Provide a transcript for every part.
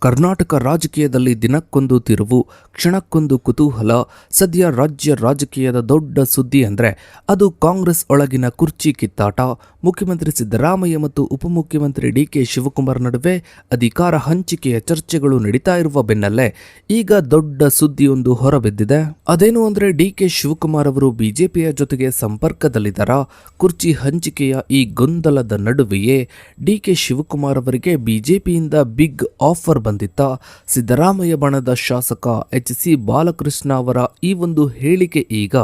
ಕರ್ನಾಟಕ ರಾಜಕೀಯದಲ್ಲಿ ದಿನಕ್ಕೊಂದು ತಿರುವು, ಕ್ಷಣಕ್ಕೊಂದು ಕುತೂಹಲ. ಸದ್ಯ ರಾಜ್ಯ ರಾಜಕೀಯದ ದೊಡ್ಡ ಸುದ್ದಿ ಅಂದರೆ ಅದು ಕಾಂಗ್ರೆಸ್ ಒಳಗಿನ ಕುರ್ಚಿ ಕಿತ್ತಾಟ. ಮುಖ್ಯಮಂತ್ರಿ ಸಿದ್ದರಾಮಯ್ಯ ಮತ್ತು ಉಪಮುಖ್ಯಮಂತ್ರಿ ಡಿಕೆ ಶಿವಕುಮಾರ್ ನಡುವೆ ಅಧಿಕಾರ ಹಂಚಿಕೆಯ ಚರ್ಚೆಗಳು ನಡೀತಾ ಇರುವ ಬೆನ್ನಲ್ಲೇ ಈಗ ದೊಡ್ಡ ಸುದ್ದಿಯೊಂದು ಹೊರಬಿದ್ದಿದೆ. ಅದೇನು ಅಂದರೆ ಡಿಕೆ ಶಿವಕುಮಾರ್ ಅವರು ಬಿಜೆಪಿಯ ಜೊತೆಗೆ ಸಂಪರ್ಕದಲ್ಲಿದ್ದಾರಾ? ಕುರ್ಚಿ ಹಂಚಿಕೆಯ ಈ ಗೊಂದಲದ ನಡುವೆಯೇ ಡಿಕೆ ಶಿವಕುಮಾರ್ ಅವರಿಗೆ ಬಿಜೆಪಿಯಿಂದ ಬಿಗ್ ಆಫರ್ ಬಂದಿತ್ತ. ಸಿದ್ದರಾಮಯ್ಯ ಬಣದ ಶಾಸಕ ಎಚ್.ಸಿ. ಬಾಲಕೃಷ್ಣ ಅವರ ಈ ಒಂದು ಹೇಳಿಕೆ ಈಗ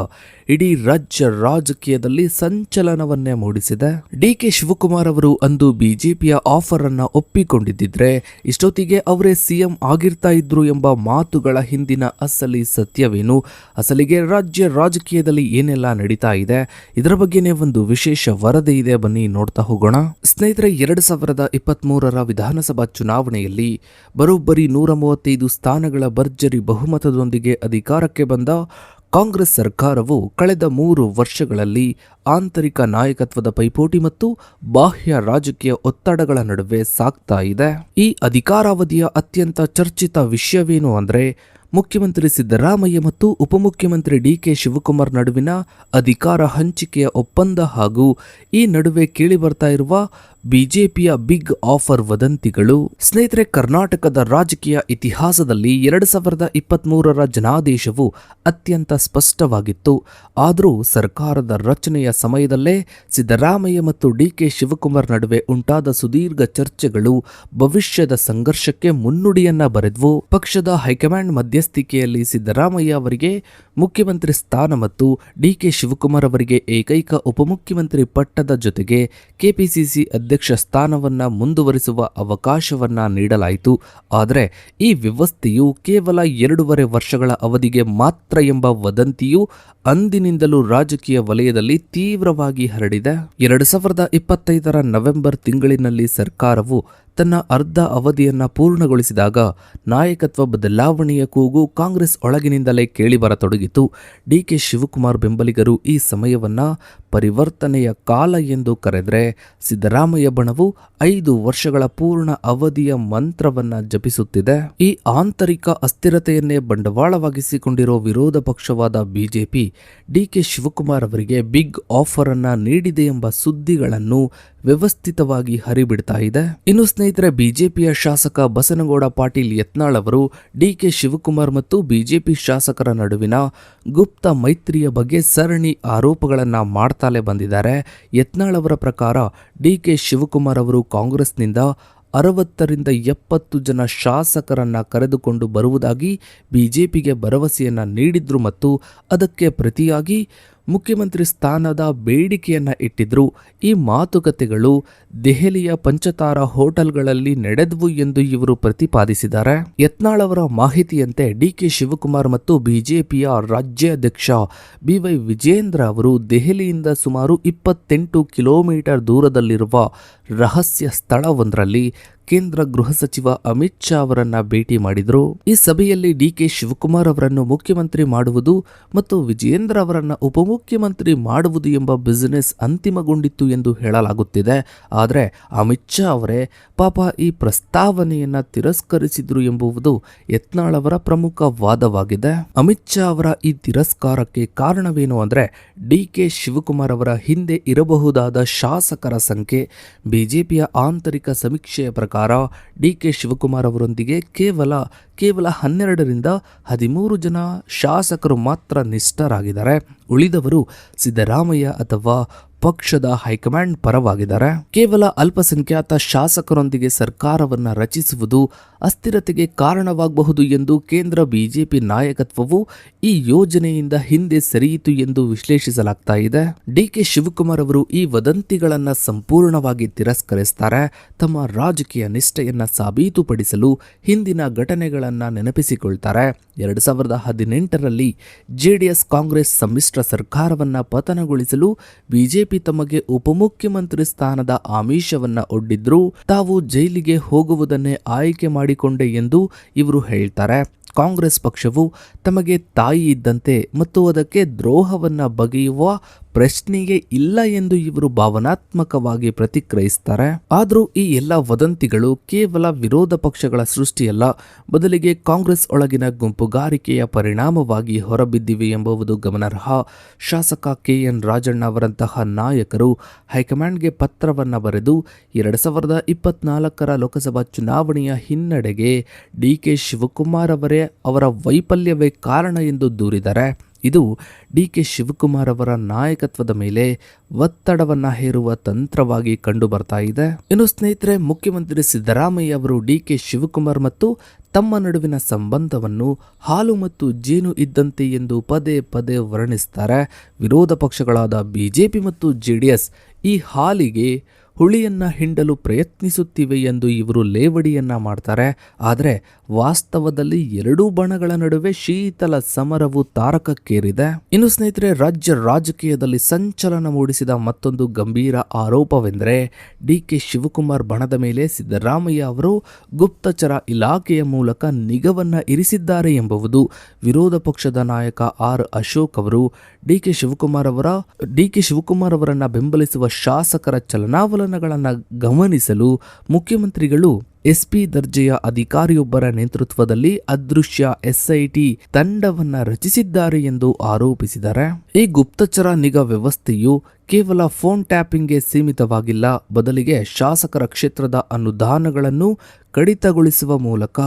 ಇಡೀ ರಾಜ್ಯ ರಾಜಕೀಯದಲ್ಲಿ ಸಂಚಲನವನ್ನೇ ಮೂಡಿಸಿದೆ. ಡಿಕೆ ಶಿವಕುಮಾರ್ ಅವರು ಅಂದು ಬಿಜೆಪಿಯ ಆಫರ್ ಅನ್ನ ಒಪ್ಪಿಕೊಂಡಿದ್ದಿದ್ರೆ ಇಷ್ಟೊತ್ತಿಗೆ ಅವರೇ ಸಿಎಂ ಆಗಿರ್ತಾ ಇದ್ರು ಎಂಬ ಮಾತುಗಳ ಹಿಂದಿನ ಅಸಲಿ ಸತ್ಯವೇನು, ಅಸಲಿಗೆ ರಾಜ್ಯ ರಾಜಕೀಯದಲ್ಲಿ ಏನೆಲ್ಲ ನಡೀತಾ ಇದೆ, ಇದರ ಬಗ್ಗೆನೇ ಒಂದು ವಿಶೇಷ ವರದಿ ಇದೆ, ಬನ್ನಿ ನೋಡ್ತಾ ಹೋಗೋಣ. ಸ್ನೇಹಿತರೆ, 2023ರ ವಿಧಾನಸಭಾ ಚುನಾವಣೆಯಲ್ಲಿ ಬರೋಬ್ಬರಿ 135 ಸ್ಥಾನಗಳ ಭರ್ಜರಿ ಬಹುಮತದೊಂದಿಗೆ ಅಧಿಕಾರಕ್ಕೆ ಬಂದ ಕಾಂಗ್ರೆಸ್ ಸರ್ಕಾರವು ಕಳೆದ 3 ವರ್ಷಗಳಲ್ಲಿ ಆಂತರಿಕ ನಾಯಕತ್ವದ ಪೈಪೋಟಿ ಮತ್ತು ಬಾಹ್ಯ ರಾಜಕೀಯ ಒತ್ತಡಗಳ ನಡುವೆ ಸಾಗ್ತಾ ಇದೆ. ಈ ಅಧಿಕಾರಾವಧಿಯ ಅತ್ಯಂತ ಚರ್ಚಿತ ವಿಷಯವೇನು ಅಂದರೆ ಮುಖ್ಯಮಂತ್ರಿ ಸಿದ್ದರಾಮಯ್ಯ ಮತ್ತು ಉಪಮುಖ್ಯಮಂತ್ರಿ ಡಿಕೆ ಶಿವಕುಮಾರ್ ನಡುವಿನ ಅಧಿಕಾರ ಹಂಚಿಕೆಯ ಒಪ್ಪಂದ ಹಾಗೂ ಈ ನಡುವೆ ಕೇಳಿಬರ್ತಾ ಇರುವ ಬಿಜೆಪಿಯ ಬಿಗ್ ಆಫರ್ ವದಂತಿಗಳು. ಸ್ನೇಹಿತರೆ, ಕರ್ನಾಟಕದ ರಾಜಕೀಯ ಇತಿಹಾಸದಲ್ಲಿ 2023ರ ಜನಾದೇಶವು ಅತ್ಯಂತ ಸ್ಪಷ್ಟವಾಗಿತ್ತು. ಆದರೂ ಸರ್ಕಾರದ ರಚನೆಯ ಸಮಯದಲ್ಲೇ ಸಿದ್ದರಾಮಯ್ಯ ಮತ್ತು ಡಿಕೆ ಶಿವಕುಮಾರ್ ನಡುವೆ ಉಂಟಾದ ಸುದೀರ್ಘ ಚರ್ಚೆಗಳು ಭವಿಷ್ಯದ ಸಂಘರ್ಷಕ್ಕೆ ಮುನ್ನುಡಿಯನ್ನ ಬರೆದ್ವು. ಪಕ್ಷದ ಹೈಕಮಾಂಡ್ ಮಧ್ಯಸ್ಥಿಕೆಯಲ್ಲಿ ಸಿದ್ದರಾಮಯ್ಯ ಅವರಿಗೆ ಮುಖ್ಯಮಂತ್ರಿ ಸ್ಥಾನ ಮತ್ತು ಡಿಕೆ ಶಿವಕುಮಾರ್ ಅವರಿಗೆ ಏಕೈಕ ಉಪಮುಖ್ಯಮಂತ್ರಿ ಪಟ್ಟದ ಜೊತೆಗೆ ಕೆಪಿಸಿಸಿ ಅಧ್ಯಕ್ಷ ಸ್ಥಾನವನ್ನ ಮುಂದುವರಿಸುವ ಅವಕಾಶವನ್ನ ನೀಡಲಾಯಿತು. ಆದರೆ ಈ ವ್ಯವಸ್ಥೆಯು ಕೇವಲ 2.5 ವರ್ಷಗಳ ಅವಧಿಗೆ ಮಾತ್ರ ಎಂಬ ವದಂತಿಯು ಅಂದಿನಿಂದಲೂ ರಾಜಕೀಯ ವಲಯದಲ್ಲಿ ತೀವ್ರವಾಗಿ ಹರಡಿದೆ. 2025ರ ನವೆಂಬರ್ ತಿಂಗಳಿನಲ್ಲಿ ಸರ್ಕಾರವು ತನ್ನ ಅರ್ಧ ಅವಧಿಯನ್ನ ಪೂರ್ಣಗೊಳಿಸಿದಾಗ ನಾಯಕತ್ವ ಬದಲಾವಣೆಯ ಕೂಗು ಕಾಂಗ್ರೆಸ್ ಒಳಗಿನಿಂದಲೇ ಕೇಳಿಬರತೊಡಗಿತು. ಡಿಕೆ ಶಿವಕುಮಾರ್ ಬೆಂಬಲಿಗರು ಈ ಸಮಯವನ್ನ ಪರಿವರ್ತನೆಯ ಕಾಲ ಎಂದು ಕರೆದರೆ ಸಿದ್ದರಾಮಯ್ಯ ಬಣವು 5 ವರ್ಷಗಳ ಪೂರ್ಣ ಅವಧಿಯ ಮಂತ್ರವನ್ನ ಜಪಿಸುತ್ತಿದೆ. ಈ ಆಂತರಿಕ ಅಸ್ಥಿರತೆಯನ್ನೇ ಬಂಡವಾಳವಾಗಿಸಿಕೊಂಡಿರೋ ವಿರೋಧ ಪಕ್ಷವಾದ ಬಿಜೆಪಿ ಡಿಕೆ ಶಿವಕುಮಾರ್ ಅವರಿಗೆ ಬಿಗ್ ಆಫರ್ ಅನ್ನ ನೀಡಿದೆ ಎಂಬ ಸುದ್ದಿಗಳನ್ನು ವ್ಯವಸ್ಥಿತವಾಗಿ ಹರಿಬಿಡ್ತಾ ಇದೆ. ಇನ್ನು ಸ್ನೇಹಿತರೆ, ಬಿಜೆಪಿಯ ಶಾಸಕ ಬಸನಗೌಡ ಪಾಟೀಲ್ ಯತ್ನಾಳ್ ಅವರು ಡಿಕೆ ಶಿವಕುಮಾರ್ ಮತ್ತು ಬಿಜೆಪಿ ಶಾಸಕರ ನಡುವಿನ ಗುಪ್ತ ಮೈತ್ರಿಯ ಬಗ್ಗೆ ಸರಣಿ ಆರೋಪಗಳನ್ನ ಮಾಡ್ತಾಲೆ ಬಂದಿದ್ದಾರೆ. ಯತ್ನಾಳ್ ಅವರ ಪ್ರಕಾರ ಡಿಕೆ ಶಿವಕುಮಾರ್ ಅವರು ಕಾಂಗ್ರೆಸ್ನಿಂದ 60ರಿಂದ 70 ಜನ ಶಾಸಕರನ್ನ ಕರೆದುಕೊಂಡು ಬರುವುದಾಗಿ ಬಿಜೆಪಿಗೆ ಭರವಸೆಯನ್ನ ನೀಡಿದ್ರು ಮತ್ತು ಅದಕ್ಕೆ ಪ್ರತಿಯಾಗಿ ಮುಖ್ಯಮಂತ್ರಿ ಸ್ಥಾನದ ಬೇಡಿಕೆಯನ್ನ ಇಟ್ಟಿದ್ರು. ಈ ಮಾತುಕತೆಗಳು ದೆಹಲಿಯ ಪಂಚತಾರ ಹೋಟೆಲ್ಗಳಲ್ಲಿ ನಡೆದವು ಎಂದು ಇವರು ಪ್ರತಿಪಾದಿಸಿದ್ದಾರೆ. ಯತ್ನಾಳ್ ಅವರ ಮಾಹಿತಿಯಂತೆ ಡಿಕೆ ಶಿವಕುಮಾರ್ ಮತ್ತು ಬಿಜೆಪಿಯ ರಾಜ್ಯಾಧ್ಯಕ್ಷ BY ವಿಜೇಂದ್ರ ಅವರು ದೆಹಲಿಯಿಂದ ಸುಮಾರು 28 ಕಿಲೋಮೀಟರ್ ದೂರದಲ್ಲಿರುವ ರಹಸ್ಯ ಸ್ಥಳವೊಂದರಲ್ಲಿ ಕೇಂದ್ರ ಗೃಹ ಸಚಿವ ಅಮಿತ್ ಶಾ ಅವರನ್ನ ಭೇಟಿ ಮಾಡಿದ್ರು. ಈ ಸಭೆಯಲ್ಲಿ ಡಿಕೆ ಶಿವಕುಮಾರ್ ಅವರನ್ನು ಮುಖ್ಯಮಂತ್ರಿ ಮಾಡುವುದು ಮತ್ತು ವಿಜೇಂದ್ರ ಅವರನ್ನ ಉಪಮುಖ್ಯಮಂತ್ರಿ ಮಾಡುವುದು ಎಂಬ ಬಿಸಿನೆಸ್ ಅಂತಿಮಗೊಂಡಿತ್ತು ಎಂದು ಹೇಳಲಾಗುತ್ತಿದೆ. ಆದರೆ ಅಮಿತ್ ಶಾ ಅವರೇ ಪಾಪ ಈ ಪ್ರಸ್ತಾವನೆಯನ್ನ ತಿರಸ್ಕರಿಸಿದ್ರು ಎಂಬುದು ಯತ್ನಾಳ್ ಅವರ ಪ್ರಮುಖ ವಾದವಾಗಿದೆ. ಅಮಿತ್ ಶಾ ಅವರ ಈ ತಿರಸ್ಕಾರಕ್ಕೆ ಕಾರಣವೇನು ಅಂದರೆ ಡಿಕೆ ಶಿವಕುಮಾರ್ ಅವರ ಹಿಂದೆ ಇರಬಹುದಾದ ಶಾಸಕರ ಸಂಖ್ಯೆ. ಬಿಜೆಪಿಯ ಆಂತರಿಕ ಸಮೀಕ್ಷೆಯ ಪ್ರಕಾರ ಡಿಕೆ ಶಿವಕುಮಾರ್ ಅವರೊಂದಿಗೆ ಕೇವಲ 12ರಿಂದ 13 ಜನ ಶಾಸಕರು ಮಾತ್ರ ನಿಷ್ಠರಾಗಿದ್ದಾರೆ. ಉಳಿದವರು ಸಿದ್ದರಾಮಯ್ಯ ಅಥವಾ ಪಕ್ಷದ ಹೈಕಮಾಂಡ್ ಪರವಾಗಿದ್ದಾರೆ. ಕೇವಲ ಅಲ್ಪಸಂಖ್ಯಾತ ಶಾಸಕರೊಂದಿಗೆ ಸರ್ಕಾರವನ್ನ ರಚಿಸುವುದು ಅಸ್ಥಿರತೆಗೆ ಕಾರಣವಾಗಬಹುದು ಎಂದು ಕೇಂದ್ರ ಬಿಜೆಪಿ ನಾಯಕತ್ವವು ಈ ಯೋಜನೆಯಿಂದ ಹಿಂದೆ ಸರಿಯಿತು ಎಂದು ವಿಶ್ಲೇಷಿಸಲಾಗ್ತಾ ಇದೆ. ಡಿಕೆ ಶಿವಕುಮಾರ್ ಅವರು ಈ ವದಂತಿಗಳನ್ನ ಸಂಪೂರ್ಣವಾಗಿ ತಿರಸ್ಕರಿಸುತ್ತಾರೆ. ತಮ್ಮ ರಾಜಕೀಯ ನಿಷ್ಠೆಯನ್ನ ಸಾಬೀತುಪಡಿಸಲು ಹಿಂದಿನ ಘಟನೆಗಳನ್ನ ನೆನಪಿಸಿಕೊಳ್ತಾರೆ. 2018ರಲ್ಲಿ ಜೆಡಿಎಸ್ ಕಾಂಗ್ರೆಸ್ ಸಮ್ಮಿಶ್ರ ಸರ್ಕಾರವನ್ನ ಪತನಗೊಳಿಸಲು ಬಿಜೆಪಿ ತಮಗೆ ಉಪಮುಖ್ಯಮಂತ್ರಿ ಸ್ಥಾನದ ಆಮಿಷವನ್ನ ಒಡ್ಡಿದ್ರು. ತಾವು ಜೈಲಿಗೆ ಹೋಗುವುದನ್ನೇ ಆಯ್ಕೆ ಮಾಡಿಕೊಂಡೆ ಎಂದು ಇವರು ಹೇಳ್ತಾರೆ. ಕಾಂಗ್ರೆಸ್ ಪಕ್ಷವು ತಮಗೆ ತಾಯಿ ಇದ್ದಂತೆ ಮತ್ತು ಅದಕ್ಕೆ ದ್ರೋಹವನ್ನ ಬಗೆಯುವ ಪ್ರಶ್ನೆಯೇ ಇಲ್ಲ ಎಂದು ಇವರು ಭಾವನಾತ್ಮಕವಾಗಿ ಪ್ರತಿಕ್ರಿಯಿಸ್ತಾರೆ. ಆದರೂ ಈ ಎಲ್ಲ ವದಂತಿಗಳು ಕೇವಲ ವಿರೋಧ ಪಕ್ಷಗಳ ಸೃಷ್ಟಿಯಲ್ಲ, ಬದಲಿಗೆ ಕಾಂಗ್ರೆಸ್ ಒಳಗಿನ ಗುಂಪುಗಾರಿಕೆಯ ಪರಿಣಾಮವಾಗಿ ಹೊರಬಿದ್ದಿವೆ ಎಂಬುದು ಗಮನಾರ್ಹ. ಶಾಸಕ ಕೆಎನ್ ರಾಜಣ್ಣ ಅವರಂತಹ ನಾಯಕರು ಹೈಕಮಾಂಡ್ಗೆ ಪತ್ರವನ್ನು ಬರೆದು 2024 ಲೋಕಸಭಾ ಚುನಾವಣೆಯ ಹಿನ್ನಡೆಗೆ ಡಿಕೆ ಶಿವಕುಮಾರ್ ಅವರ ವೈಫಲ್ಯವೇ ಕಾರಣ ಎಂದು ದೂರಿದ್ದಾರೆ. ಇದು ಡಿಕೆ ಶಿವಕುಮಾರ್ ಅವರ ನಾಯಕತ್ವದ ಮೇಲೆ ಒತ್ತಡವನ್ನು ಹೇರುವ ತಂತ್ರವಾಗಿ ಕಂಡು ಬರ್ತಾ ಇದೆ. ಇನ್ನು ಸ್ನೇಹಿತರೆ, ಮುಖ್ಯಮಂತ್ರಿ ಸಿದ್ದರಾಮಯ್ಯ ಅವರು ಡಿಕೆ ಶಿವಕುಮಾರ್ ಮತ್ತು ತಮ್ಮ ನಡುವಿನ ಸಂಬಂಧವನ್ನು ಹಾಲು ಮತ್ತು ಜೇನು ಇದ್ದಂತೆ ಎಂದು ಪದೇ ಪದೇ ವರ್ಣಿಸ್ತಾರೆ. ವಿರೋಧ ಪಕ್ಷಗಳಾದ ಬಿಜೆಪಿ ಮತ್ತು ಜೆಡಿಎಸ್ ಈ ಹಾಲಿಗೆ ಹುಳಿಯನ್ನ ಹಿಂಡಲು ಪ್ರಯತ್ನಿಸುತ್ತಿವೆ ಎಂದು ಇವರು ಲೇವಡಿಯನ್ನ ಮಾಡ್ತಾರೆ. ಆದರೆ ವಾಸ್ತವದಲ್ಲಿ ಎರಡೂ ಬಣಗಳ ನಡುವೆ ಶೀತಲ ಸಮರವು ತಾರಕಕ್ಕೇರಿದೆ. ಇನ್ನು ಸ್ನೇಹಿತರೆ, ರಾಜ್ಯ ರಾಜಕೀಯದಲ್ಲಿ ಸಂಚಲನ ಮೂಡಿಸಿದ ಮತ್ತೊಂದು ಗಂಭೀರ ಆರೋಪವೆಂದರೆ ಡಿಕೆ ಶಿವಕುಮಾರ್ ಬಣದ ಮೇಲೆ ಸಿದ್ದರಾಮಯ್ಯ ಅವರು ಗುಪ್ತಚರ ಇಲಾಖೆಯ ಮೂಲಕ ನಿಗವನ್ನ ಇರಿಸಿದ್ದಾರೆ ಎಂಬುದು. ವಿರೋಧ ಪಕ್ಷದ ನಾಯಕ ಆರ್ ಅಶೋಕ್ ಅವರು ಡಿಕೆ ಶಿವಕುಮಾರ್ ಅವರನ್ನ ಬೆಂಬಲಿಸುವ ಶಾಸಕರ ಚಲನಾವಲನಗಳನ್ನು ಗಮನಿಸಲು ಮುಖ್ಯಮಂತ್ರಿಗಳು ಎಸ್ಪಿ ದರ್ಜೆಯ ಅಧಿಕಾರಿಯೊಬ್ಬರ ನೇತೃತ್ವದಲ್ಲಿ ಅದೃಶ್ಯ ಎಸ್ಐಟಿ ತಂಡವನ್ನ ರಚಿಸಿದ್ದಾರೆ ಎಂದು ಆರೋಪಿಸಿದ್ದಾರೆ. ಈ ಗುಪ್ತಚರ ನಿಗಾ ವ್ಯವಸ್ಥೆಯು ಕೇವಲ ಫೋನ್ ಟ್ಯಾಪಿಂಗ್ಗೆ ಸೀಮಿತವಾಗಿಲ್ಲ, ಬದಲಿಗೆ ಶಾಸಕರ ಕ್ಷೇತ್ರದ ಅನುದಾನಗಳನ್ನು ಕಡಿತಗೊಳಿಸುವ ಮೂಲಕ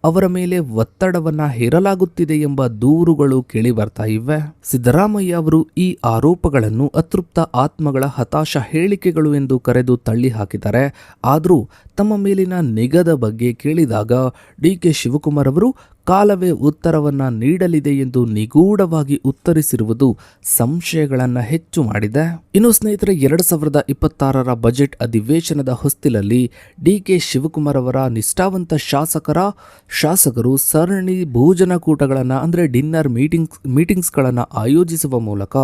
ಅವರ ಮೇಲೆ ಒತ್ತಡವನ್ನ ಹೇರಲಾಗುತ್ತಿದೆ ಎಂಬ ದೂರುಗಳು ಕೇಳಿ ಬರ್ತಾ ಇವೆ. ಸಿದ್ದರಾಮಯ್ಯ ಅವರು ಈ ಆರೋಪಗಳನ್ನು ಅತೃಪ್ತ ಆತ್ಮಗಳ ಹತಾಶ ಹೇಳಿಕೆಗಳು ಎಂದು ಕರೆದು ತಳ್ಳಿ ಹಾಕಿದ್ದಾರೆ. ಆದರೂ ತಮ್ಮ ಮೇಲಿನ ನಿಗದ ಬಗ್ಗೆ ಕೇಳಿದಾಗ ಡಿಕೆ ಶಿವಕುಮಾರ್ ಅವರು ಕಾಲವೇ ಉತ್ತರವನ್ನ ನೀಡಲಿದೆ ಎಂದು ನಿಗೂಢವಾಗಿ ಉತ್ತರಿಸಿರುವುದು ಸಂಶಯಗಳನ್ನು ಹೆಚ್ಚು ಮಾಡಿದೆ. ಇನ್ನು ಸ್ನೇಹಿತರೆ, 2026 ಬಜೆಟ್ ಅಧಿವೇಶನದ ಹೊಸ್ತಿಲಲ್ಲಿ ಡಿಕೆ ಶಿವಕುಮಾರ್ ಅವರ ನಿಷ್ಠಾವಂತ ಶಾಸಕರು ಸರಣಿ ಭೋಜನಕೂಟಗಳನ್ನು ಅಂದರೆ ಡಿನ್ನರ್ ಮೀಟಿಂಗ್ಸ್ಗಳನ್ನು ಆಯೋಜಿಸುವ ಮೂಲಕ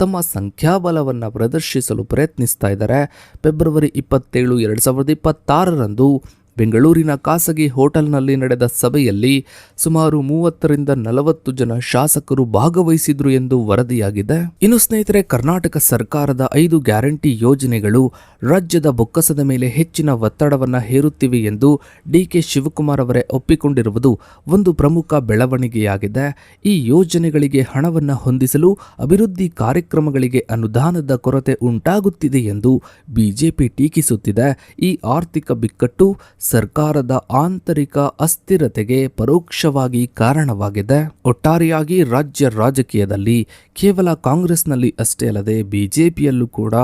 ತಮ್ಮ ಸಂಖ್ಯಾಬಲವನ್ನು ಪ್ರದರ್ಶಿಸಲು ಪ್ರಯತ್ನಿಸ್ತಾ ಇದ್ದಾರೆ. ಫೆಬ್ರವರಿ 27, 2026 ಬೆಂಗಳೂರಿನ ಖಾಸಗಿ ಹೋಟೆಲ್ನಲ್ಲಿ ನಡೆದ ಸಭೆಯಲ್ಲಿ ಸುಮಾರು 30-40 ಜನ ಶಾಸಕರು ಭಾಗವಹಿಸಿದ್ರು ಎಂದು ವರದಿಯಾಗಿದೆ. ಇನ್ನು ಸ್ನೇಹಿತರೆ, ಕರ್ನಾಟಕ ಸರ್ಕಾರದ 5 ಗ್ಯಾರಂಟಿ ಯೋಜನೆಗಳು ರಾಜ್ಯದ ಬೊಕ್ಕಸದ ಮೇಲೆ ಹೆಚ್ಚಿನ ಒತ್ತಡವನ್ನು ಹೇರುತ್ತಿವೆ ಎಂದು ಡಿಕೆ ಶಿವಕುಮಾರ್ ಅವರೇ ಒಪ್ಪಿಕೊಂಡಿರುವುದು ಒಂದು ಪ್ರಮುಖ ಬೆಳವಣಿಗೆಯಾಗಿದೆ. ಈ ಯೋಜನೆಗಳಿಗೆ ಹಣವನ್ನು ಹೊಂದಿಸಲು ಅಭಿವೃದ್ಧಿ ಕಾರ್ಯಕ್ರಮಗಳಿಗೆ ಅನುದಾನದ ಕೊರತೆ ಉಂಟಾಗುತ್ತಿದೆ ಎಂದು ಬಿಜೆಪಿ ಟೀಕಿಸುತ್ತಿದೆ. ಈ ಆರ್ಥಿಕ ಬಿಕ್ಕಟ್ಟು ಸರ್ಕಾರದ ಆಂತರಿಕ ಅಸ್ಥಿರತೆಗೆ ಪರೋಕ್ಷವಾಗಿ ಕಾರಣವಾಗಿದೆ. ಒಟ್ಟಾರೆಯಾಗಿ ರಾಜ್ಯ ರಾಜಕೀಯದಲ್ಲಿ ಕೇವಲ ಕಾಂಗ್ರೆಸ್ನಲ್ಲಿ ಅಷ್ಟೇ ಅಲ್ಲದೆ ಬಿಜೆಪಿಯಲ್ಲೂ ಕೂಡ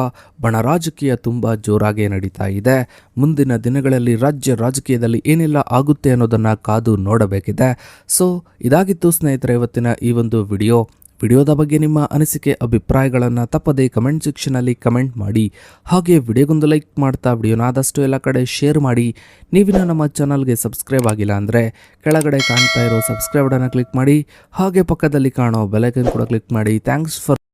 ಬಣ ರಾಜಕೀಯ ತುಂಬಾ ಜೋರಾಗಿ ನಡೀತಾ ಇದೆ. ಮುಂದಿನ ದಿನಗಳಲ್ಲಿ ರಾಜ್ಯ ರಾಜಕೀಯದಲ್ಲಿ ಏನೆಲ್ಲ ಆಗುತ್ತೆ ಅನ್ನೋದನ್ನ ಕಾದು ನೋಡಬೇಕಿದೆ. ಸೊ ಇದಾಗಿತ್ತು ಸ್ನೇಹಿತರೆ ಇವತ್ತಿನ ಈ ಒಂದು ವಿಡಿಯೋದ ಬಗ್ಗೆ ನಿಮ್ಮ ಅನಿಸಿಕೆ ಅಭಿಪ್ರಾಯಗಳನ್ನು ತಪ್ಪದೇ ಕಮೆಂಟ್ ಸೆಕ್ಷನಲ್ಲಿ ಕಮೆಂಟ್ ಮಾಡಿ. ಹಾಗೆ ವಿಡಿಯೋಗೊಂದು ಲೈಕ್ ಮಾಡ್ತಾ ವಿಡಿಯೋನ ಆದಷ್ಟು ಎಲ್ಲ ಕಡೆ ಶೇರ್ ಮಾಡಿ. ನೀವಿನ ನಮ್ಮ ಚಾನಲ್ಗೆ ಸಬ್ಸ್ಕ್ರೈಬ್ ಆಗಿಲ್ಲ ಅಂದರೆ ಕೆಳಗಡೆ ಕಾಣ್ತಾ ಇರೋ ಸಬ್ಸ್ಕ್ರೈಬ್ ಬಟನ್ನ ಕ್ಲಿಕ್ ಮಾಡಿ. ಹಾಗೆ ಪಕ್ಕದಲ್ಲಿ ಕಾಣೋ ಬೆಲ್ ಐಕಾನ್ ಕೂಡ ಕ್ಲಿಕ್ ಮಾಡಿ. Thanks for